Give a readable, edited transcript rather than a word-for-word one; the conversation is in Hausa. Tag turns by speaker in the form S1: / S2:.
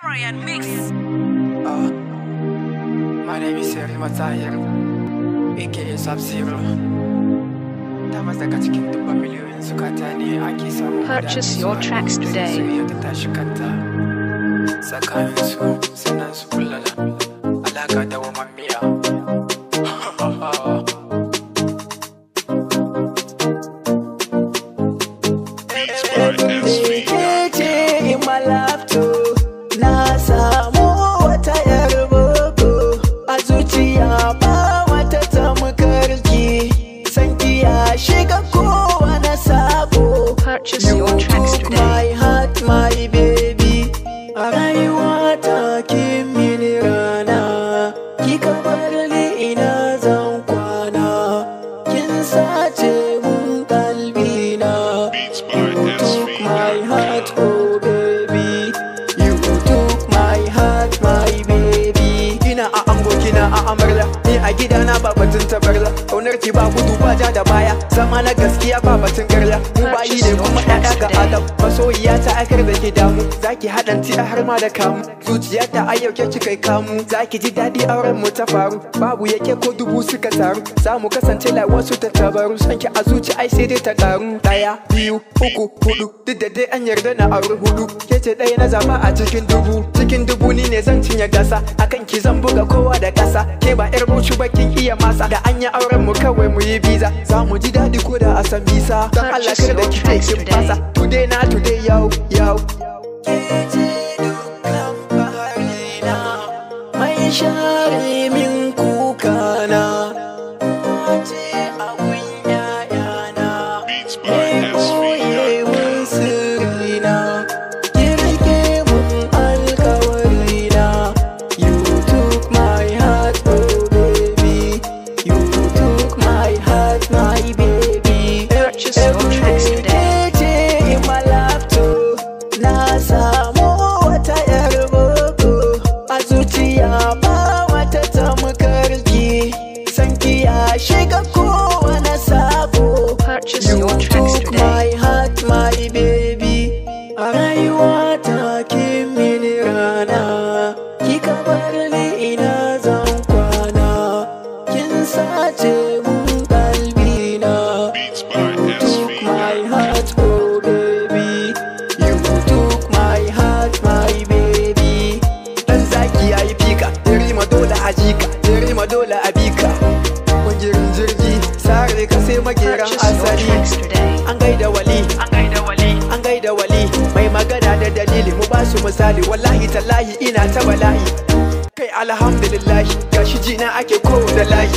S1: Brian Mix.
S2: My name is Seri Matahir, aka Sub-Zero. Tabbas daga cikin dubban miliyoyin zukata ne ake samun
S3: Purchase your tracks today.
S2: soyayya ta tashi kanta. Tsakanin su sannan su kullala alaka da wamammiya.
S4: Na samu wata yar boko a zuciya ba wata tamkarki, sanki ya shiga kowane sabo.
S3: Purchase your tracks
S4: took
S3: today.
S4: my heart, my baby. A rayuwa ta kin mini rana, kika bar ni ina zan kwana, kin sace mun kalbina. You took my heart, oh baby. You took my heart, my baby. Kina a ango, kina a amarya, ni a gidana ba batun tabarla. Kaunar ki ba gudu ba ja da baya, zama na gaskiya ba batun garla. Mu bayi ne kuma ƴaƴa ga Adam. Masoyiya ta aikar da ke damu, zaki haɗanti a har ma da kamu. Zuciya ta a yau ke kika kamu, zaki ji daɗi auren mu ta faru. Babu yake ko dubu suka taru, za mu kasance lai wasu ta tabaru. Sanki a zuci ai sai dai ta ƙaru. Ɗaya, biyu, uku, hudu, duk da dai an yarda na auri hudu. Ke ce ɗaya na zaba a cikin dubu, cikin dubu ni ne zan cinye gasa. Akan ki zan buga kowa da ƙasa, ke ba ƴar bucu ba kin iya masa. Da an yi auren mu kawai mu yi biza, za mu ji daɗi ko da a san bisa. Don Allah kar da ki kai kin fasa, today na today yau yau. Ke ce dukkan baharina, mai share min kukana. Ce abun yayana, mai koye mun sirrina, ki rike mun alkawarina. You took my heart, oh baby. You took my heart, my baby.
S3: Purchase your tracks today.
S4: Ce in my laptop, na samu wata yar boko a zuciya ba wata tamkarki, sanki ya shiga kowane sabo.
S3: Purchase
S4: You
S3: your tracks
S4: took
S3: today.
S4: my heart, my baby. A rayuwa ta kin mini rana, kika bar ni ina zan kwana, kin sace mun kalbina. You took my heart, oh baby. You took my heart, my baby. Dan zaki yayi fika, rima dole a jika, rima dole a bika. Kungirin jirgi, sare ka sai mageran
S3: Purchase your
S4: asali.
S3: tracks today.
S4: An gaida wali, an gaida wali, mai magana da dalili mu ba su misali. Wallahi tallahi ina ta bala'i, kai alhamdulillahi, gashi jina ake kowane layi.